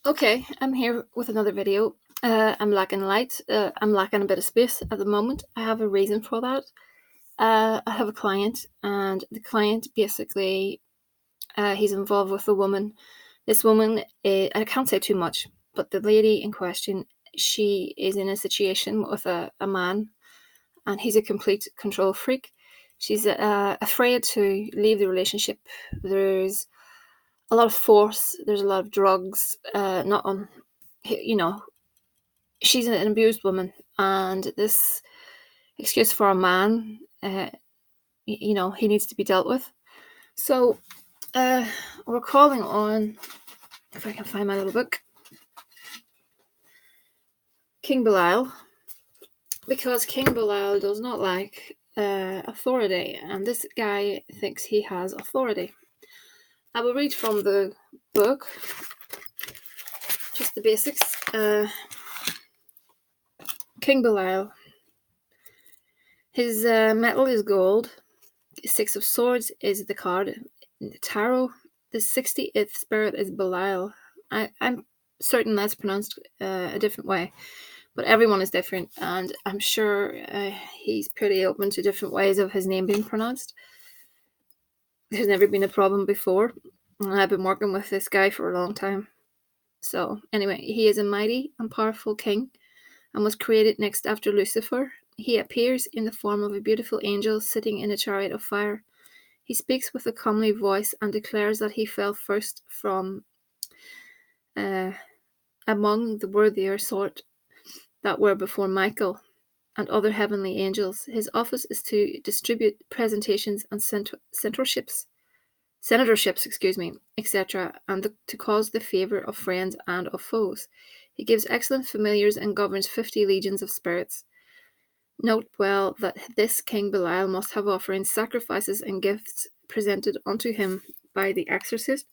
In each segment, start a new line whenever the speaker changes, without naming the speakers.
Okay, I'm here with another video. I'm lacking light. I'm lacking a bit of space at the moment. I have a reason for that. I have a client, and the client basically, he's involved with a woman. This woman, I can't say too much, but the lady in question, she is in a situation with a man, and he's a complete control freak. She's afraid to leave the relationship. There's a lot of force. There's a lot of drugs. Not on, you know, she's an abused woman, and this excuse for a man, he needs to be dealt with. So we're calling on, if I can find my little book, King Belial, because King Belial does not like authority, and this guy thinks he has authority. I will read from the book, just the basics. King Belial. His metal is gold. The Six of Swords is the card in the tarot. The 68th spirit is Belial. I'm certain that's pronounced a different way, but everyone is different, and I'm sure he's pretty open to different ways of his name being pronounced. There's never been a problem before, and I've been working with this guy for a long time. So anyway, he is a mighty and powerful king and was created next after Lucifer. He appears in the form of a beautiful angel sitting in a chariot of fire. He speaks with a comely voice and declares that he fell first from among the worthier sort that were before Michael and other heavenly angels. His office is to distribute presentations and senatorships, etc., and to cause the favour of friends and of foes. He gives excellent familiars and governs 50 legions of spirits. Note well that this King Belial must have offerings, sacrifices, and gifts presented unto him by the exorcist,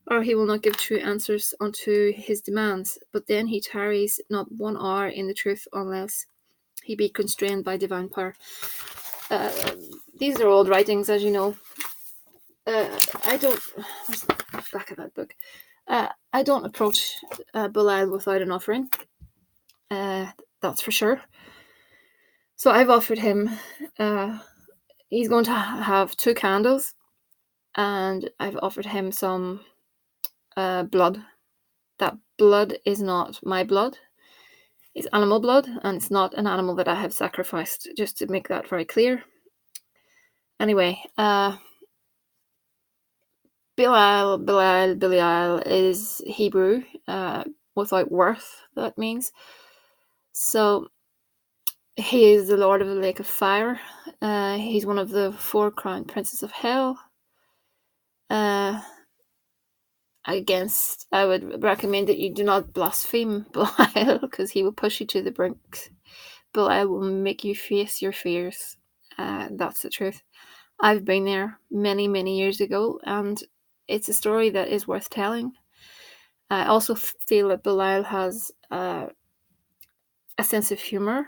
or he will not give true answers unto his demands. But then he tarries not 1 hour in the truth unless he be constrained by divine power. These are old writings, as you know. I don't. Where's the back of that book? I don't approach Belial without an offering. That's for sure. So I've offered him. He's going to have 2 candles, and I've offered him some blood. That blood is not my blood. It's animal blood, and it's not an animal that I have sacrificed, just to make that very clear. Anyway, Belial is Hebrew, without worth, that means. So he is the Lord of the Lake of Fire. He's one of the 4 crowned princes of hell. I would recommend that you do not blaspheme Belial, because he will push you to the brink. Belial will make you face your fears. That's the truth. I've been there many, many years ago, and it's a story that is worth telling. I also feel that Belial has a sense of humor.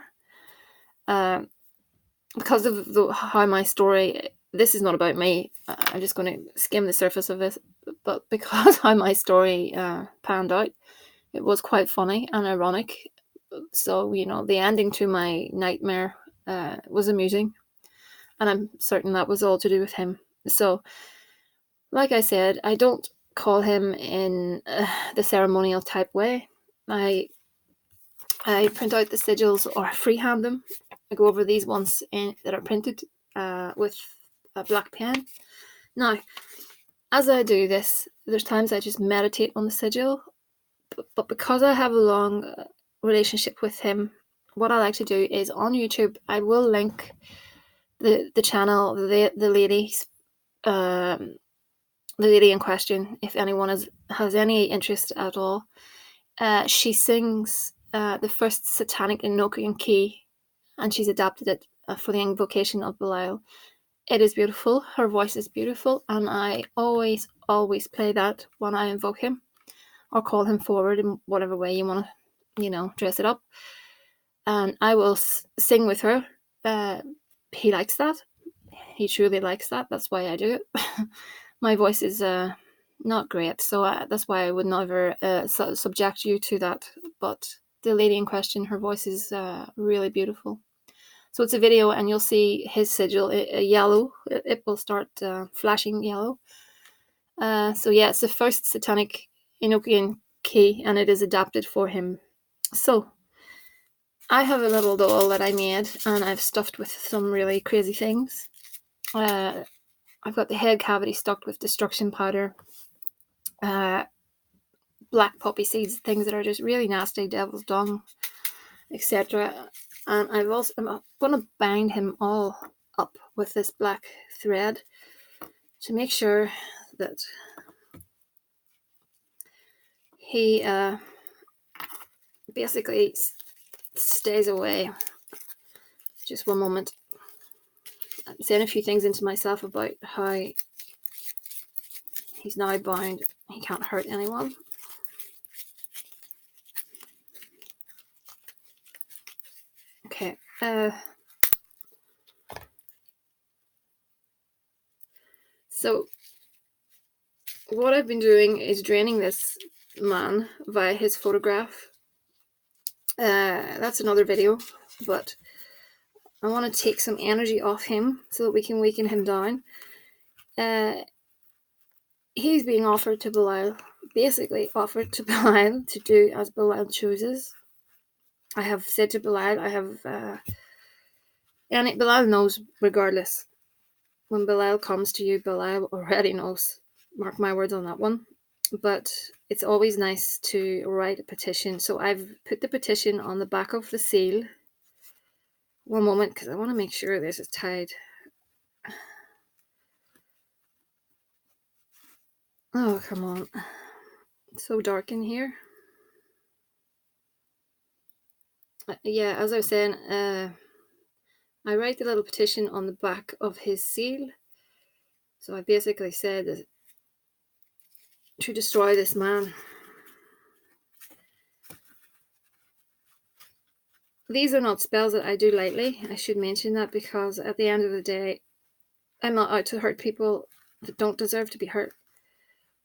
Because of how my story, this is not about me, I'm just going to skim the surface of this, but because how my story panned out, it was quite funny and ironic. So, the ending to my nightmare was amusing, and I'm certain that was all to do with him. So, like I said, I don't call him in the ceremonial type way. I print out the sigils or freehand them. I go over these ones that are printed with a black pen. Now, as I do this, there's times I just meditate on the sigil, but because I have a long relationship with him, what I like to do is on YouTube, I will link the channel, the lady in question, if anyone has any interest at all. She sings the first satanic Enochian key, and she's adapted it for the Invocation of Belial. It is beautiful. Her voice is beautiful, and I always play that when I invoke him or call him forward in whatever way you want to, dress it up. And I will sing with her. He likes that. He truly likes that. That's why I do it. My voice is not great. So that's why I would never subject you to that. But the lady in question, her voice is really beautiful. So it's a video, and you'll see his sigil, yellow. It will start flashing yellow. So yeah, it's the first satanic Enochian key, and it is adapted for him. So I have a little doll that I made, and I've stuffed with some really crazy things. I've got the head cavity stuffed with destruction powder, black poppy seeds, things that are just really nasty, devil's dung, etc. And I'm going to bind him all up with this black thread to make sure that he basically stays away. Just one moment. I'm saying a few things into myself about how he's now bound. He can't hurt anyone. Okay. So what I've been doing is draining this man via his photograph. That's another video, but I want to take some energy off him so that we can weaken him down. He's being offered to Belial, basically offered to Belial to do as Belial chooses. I have said to Belial, and Belial knows regardless. When Belial comes to you, Belial already knows. Mark my words on that one. But it's always nice to write a petition. So I've put the petition on the back of the seal. One moment, because I want to make sure this is tied. Oh, come on. It's so dark in here. Yeah, as I was saying, I write the little petition on the back of his seal. So I basically said that to destroy this man. These are not spells that I do lightly. I should mention that, because at the end of the day, I'm not out to hurt people that don't deserve to be hurt.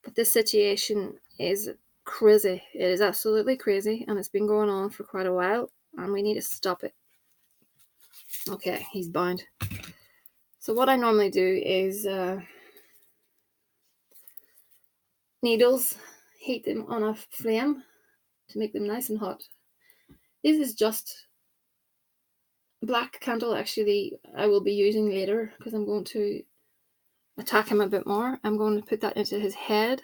But this situation is crazy. It is absolutely crazy, and it's been going on for quite a while, and we need to stop it. Okay, he's bound. So what I normally do is needles, heat them on a flame to make them nice and hot. This is just black candle, actually, I will be using later because I'm going to attack him a bit more. I'm going to put that into his head.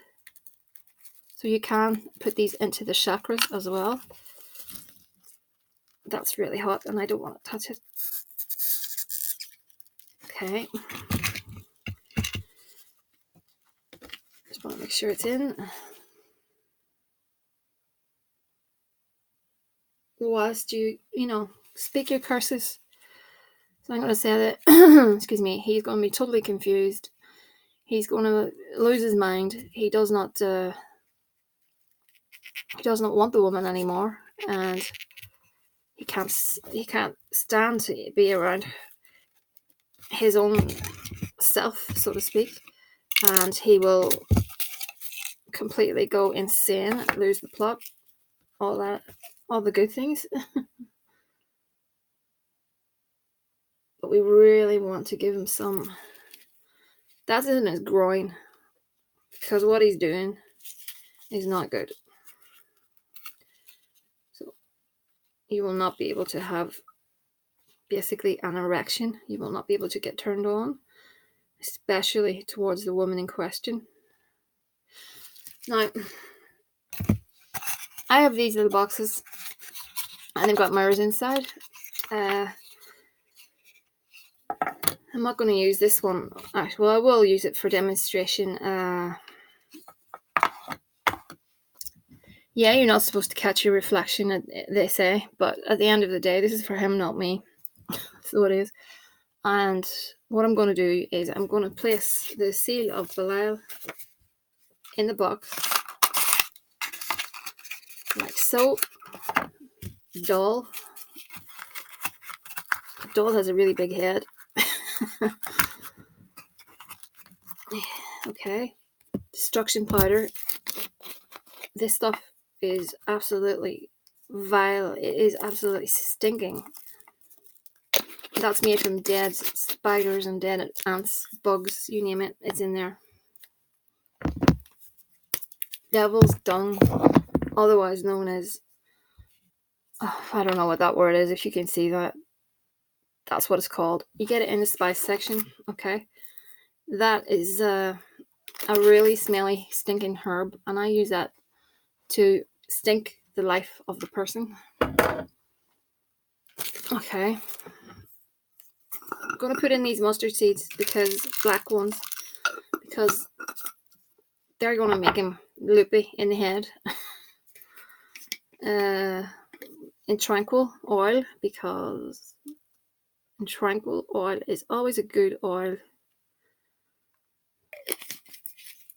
So you can put these into the chakras as well. That's really hot and I don't want to touch it. Okay. Just want to make sure it's in. Whilst you speak your curses. So I'm going to say that, excuse me, he's going to be totally confused. He's going to lose his mind. He does not want the woman anymore, and he can't stand to be around his own self, so to speak, and he will completely go insane, lose the plot, all the good things. But we really want to give him some. That's in his groin, because what he's doing is not good. So you will not be able to have basically an erection. You will not be able to get turned on, especially towards the woman in question. Now, I have these little boxes, and they've got mirrors inside. I'm not going to use this one. Well, I will use it for demonstration. Yeah, you're not supposed to catch your reflection, they say, but at the end of the day, this is for him, not me. So it is. And what I'm going to do is I'm going to place the seal of Belial in the box, like so. Doll has a really big head. Okay, destruction powder. This stuff is absolutely vile. It is absolutely stinking. That's made from dead spiders and dead ants, bugs, you name it, it's in there. Devil's dung, otherwise known as, I don't know what that word is, if you can see that. That's what it's called. You get it in the spice section, okay? That is a really smelly, stinking herb, and I use that to stink the life of the person. Okay. I'm going to put in these mustard seeds, black ones, because they're going to make him loopy in the head. In tranquil oil, because tranquil oil is always a good oil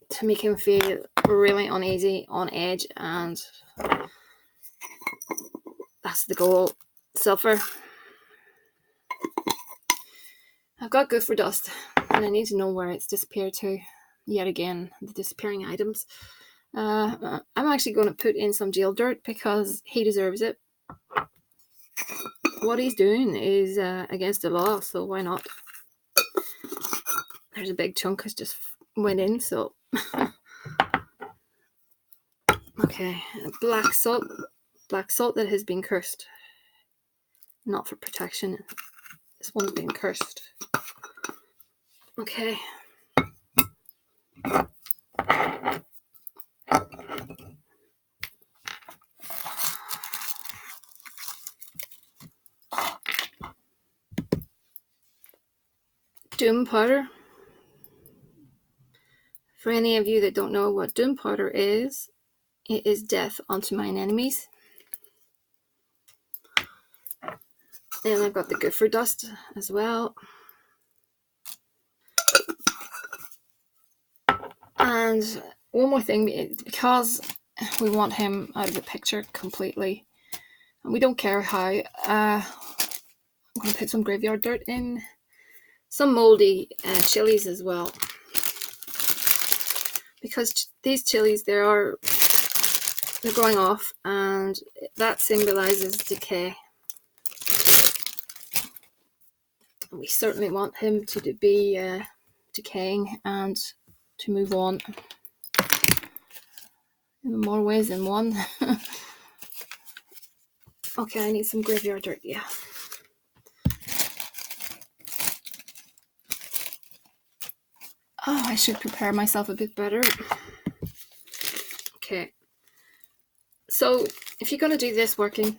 to make him feel really uneasy, on edge, and that's the goal. Sulfur. I've got gopher dust, and I need to know where it's disappeared to. Yet again, the disappearing items. I'm actually going to put in some jail dirt because he deserves it. What he's doing is against the law, so why not? There's a big chunk has just went in, so okay. Black salt that has been cursed, not for protection. This one's been cursed. Okay. Doom powder. For any of you that don't know what doom powder is, it is death unto mine enemies. And I've got the gopher dust as well. And one more thing, because we want him out of the picture completely, and we don't care how, I'm going to put some graveyard dirt in, some moldy chilies as well, because these chilies, they're going off, and that symbolizes decay. We certainly want him to be decaying and to move on in more ways than one. Okay, I need some graveyard dirt, yeah. Oh, I should prepare myself a bit better. Okay. So, if you're going to do this working,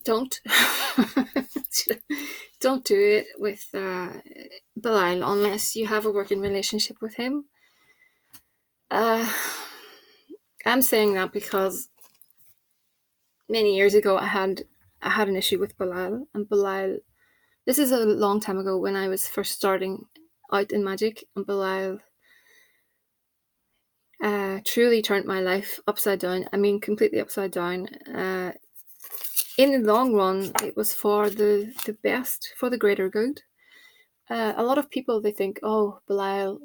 don't. Don't do it with Belial unless you have a working relationship with him. I'm saying that because many years ago I had an issue with Belial, and Belial, this is a long time ago when I was first starting out in Magick, and Belial truly turned my life upside down. I mean, completely upside down. In the long run, it was for the best, for the greater good. A lot of people, they think, oh, Belial,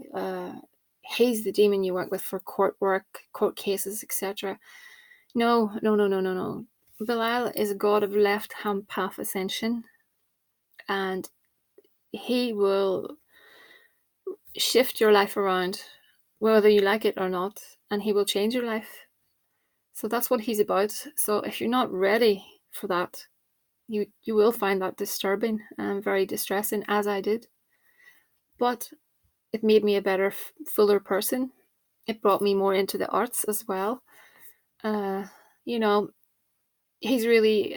he's the demon you work with for court work, court cases, etc. No. Belial is a god of left-hand path ascension, and he will shift your life around, whether you like it or not, and he will change your life. So that's what he's about. So if you're not ready for that, you will find that disturbing and very distressing, as I did. But it made me a better, fuller person. It brought me more into the arts as well. You know, he's really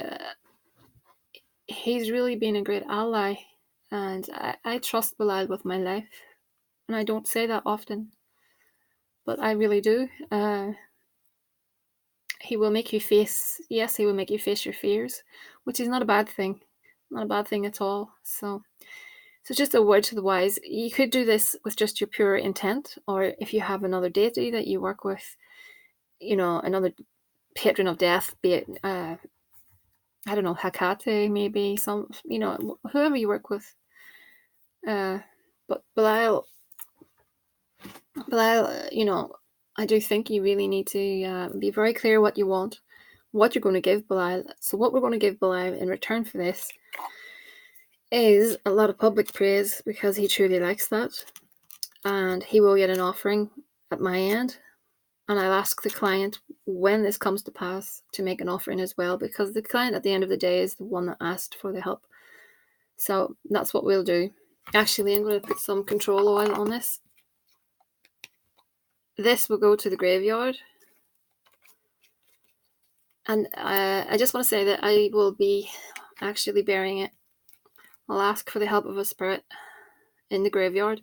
been a great ally, and I trust Belial with my life, and I don't say that often, but I really do. He will make you face your fears, which is not a bad thing, not a bad thing at all. So just a word to the wise. You could do this with just your pure intent, or if you have another deity that you work with, another patron of death, be it, I don't know, Hecate, maybe, some, whoever you work with. But Belial But I do think you really need to be very clear what you want, what you're going to give Belial. So what we're going to give Belial in return for this is a lot of public praise, because he truly likes that, and he will get an offering at my end. And I'll ask the client, when this comes to pass, to make an offering as well, because the client at the end of the day is the one that asked for the help. So that's what we'll do. Actually, I'm going to put some control oil on this. This will go to the graveyard. And I just want to say that I will be actually burying it. I'll ask for the help of a spirit in the graveyard.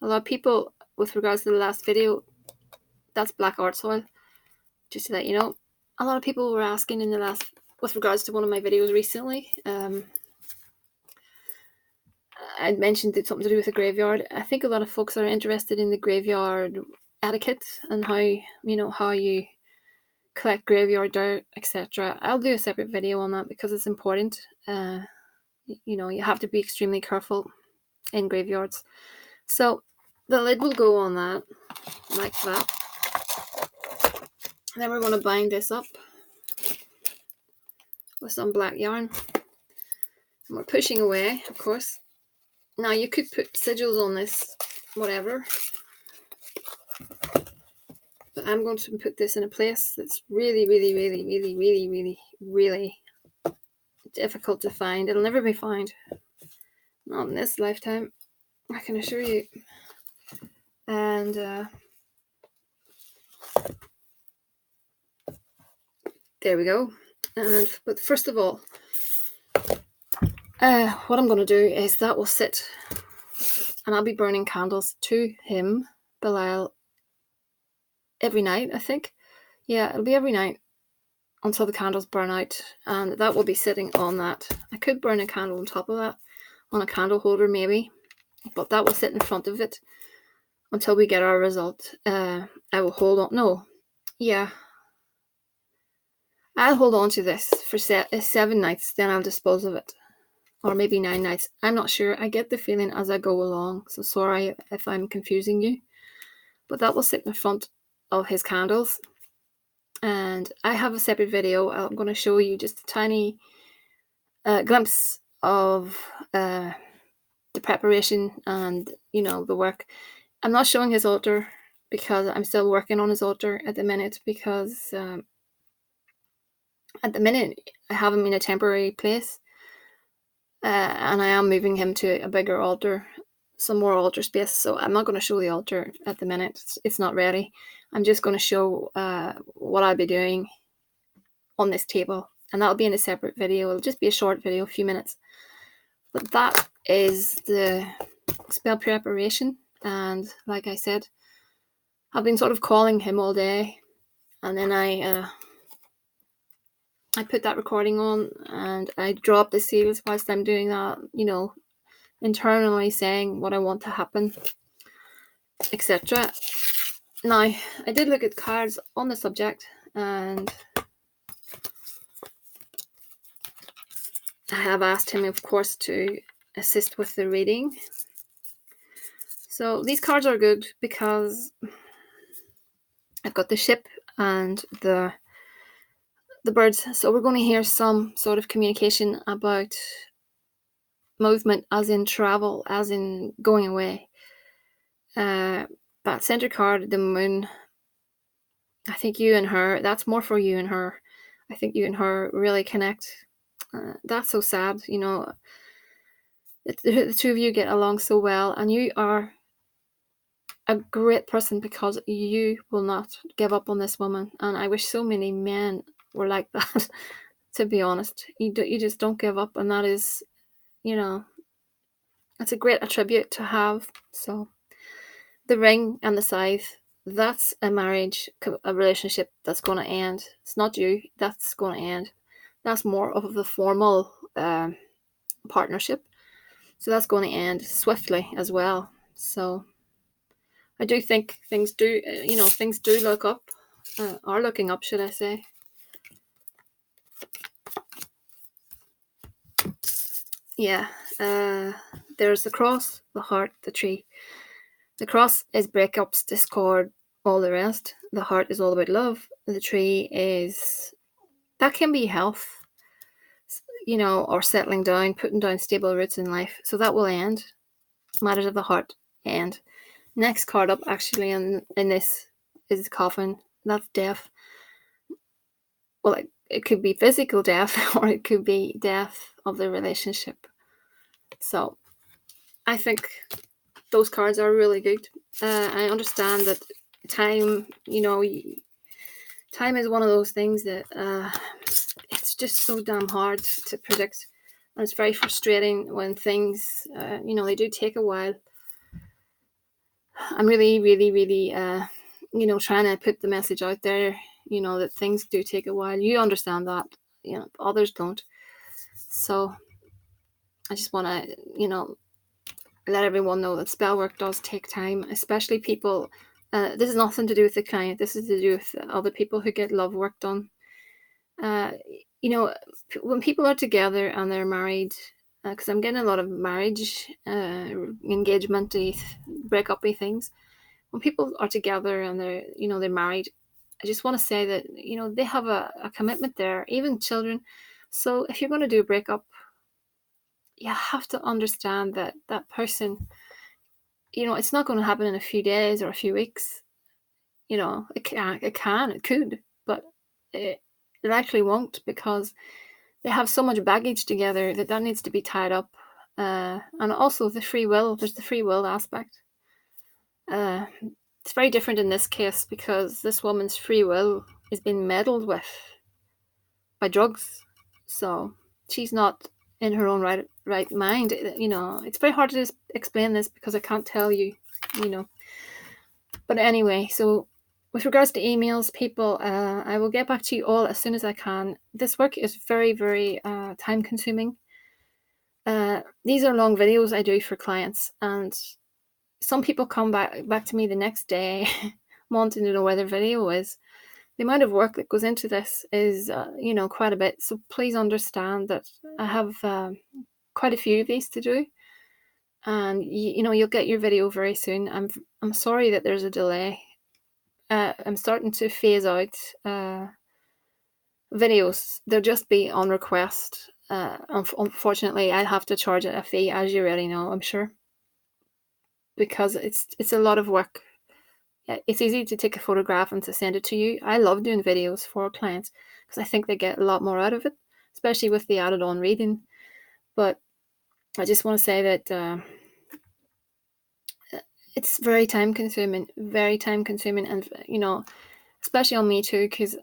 A lot of people, with regards to the last video, that's black art soil, just to let you know. A lot of people were asking in the last, with regards to one of my videos recently, I'd mentioned it's something to do with the graveyard. I think a lot of folks are interested in the graveyard etiquette and how you collect graveyard dirt, etc. I'll do a separate video on that because it's important. You have to be extremely careful in graveyards. So the lid will go on that, like that. Then we're going to bind this up with some black yarn. And we're pushing away, of course. Now you could put sigils on this, whatever. But I'm going to put this in a place that's really, really, really, really, really, really, really difficult to find. It'll never be found. Not in this lifetime, I can assure you. And there we go. But first of all, what I'm going to do is that will sit, and I'll be burning candles to him, Belial, every night, I think. Yeah, it'll be every night until the candles burn out, and that will be sitting on that. I could burn a candle on top of that, on a candle holder maybe, but that will sit in front of it until we get our result. I will hold on. No, yeah, I'll hold on to this for 7 nights, then I'll dispose of it. Or maybe 9 nights. I'm not sure. I get the feeling as I go along, so sorry if I'm confusing you. But that will sit in front of his candles. And I have a separate video. I'm going to show you just a tiny glimpse of the preparation and, the work. I'm not showing his altar because I'm still working on his altar at the minute, because at the minute I have him in a temporary place. And I am moving him to a bigger altar, some more altar space. So I'm not going to show the altar at the minute. It's not ready. I'm just going to show what I'll be doing on this table. And that'll be in a separate video. It'll just be a short video, a few minutes. But that is the spell preparation. And like I said, I've been sort of calling him all day. And then I put that recording on, and I drop the seals whilst I'm doing that, internally saying what I want to happen, etc. Now, I did look at cards on the subject, and I have asked him, of course, to assist with the reading. So these cards are good because I've got the ship and the birds. So we're going to hear some sort of communication about movement, as in travel, as in going away. That center card, the moon, I think you and her, that's more for you and her. I think you and her really connect. That's so sad, the two of you get along so well, and you are a great person because you will not give up on this woman. And I wish so many men were like that. To be honest, you just don't give up, and that is, it's a great attribute to have. So the ring and the scythe, that's a marriage, a relationship that's going to end. It's not you, that's going to end. That's more of the formal partnership. So that's going to end swiftly as well. So I do think things do look up, are looking up, should I say. Yeah, there's the cross, the heart, the tree. The cross is breakups, discord, all the rest. The heart is all about love. The tree is, that can be health, or settling down, putting down stable roots in life. So that will end. Matters of the heart end. Next card up, actually, in this is coffin. That's death. Well, it could be physical death, or it could be death of the relationship. So I think those cards are really good. I understand that time, time is one of those things that it's just so damn hard to predict. And it's very frustrating when things, they do take a while. I'm really, really, really, trying to put the message out there, that things do take a while. You understand that, others don't. So I just want to, let everyone know that spell work does take time, especially people. This is nothing to do with the client. This is to do with other people who get love work done. When people are together and they're married, because I'm getting a lot of marriage, engagement-y, break-up-y things. When people are together and they're married, I just want to say that, they have a commitment there, even children. So if you're going to do a breakup, you have to understand that that person, it's not going to happen in a few days or a few weeks. It could, but it actually won't, because they have so much baggage together that needs to be tied up. And also the free will, there's the free will aspect. It's very different in this case, because this woman's free will is being meddled with by drugs. So she's not in her own right mind. It's very hard to explain this because I can't tell you, But anyway, so with regards to emails, people, I will get back to you all as soon as I can. This work is very, very time consuming. These are long videos I do for clients, and some people come back to me the next day wanting to know where their video is. The amount of work that goes into this is, quite a bit. So please understand that I have quite a few of these to do, and you'll get your video very soon. I'm sorry that there's a delay. I'm starting to phase out videos. They'll just be on request. Unfortunately, I'll have to charge a fee, as you already know, I'm sure, because it's a lot of work. It's easy to take a photograph and to send it to you. I love doing videos for clients because I think they get a lot more out of it, especially with the added on reading. But I just want to say that it's very time consuming, and especially on me too, because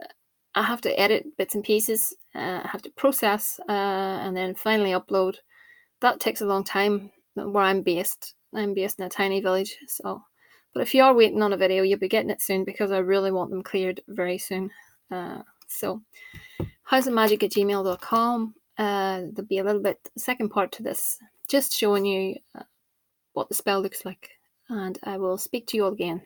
I have to edit bits and pieces, I have to process, and then finally upload. That takes a long time where I'm based. I'm based in a tiny village, so. But if you are waiting on a video, you'll be getting it soon, because I really want them cleared very soon. So, houseofmagick@gmail.com. There'll be a little bit second part to this, just showing you what the spell looks like, and I will speak to you all again.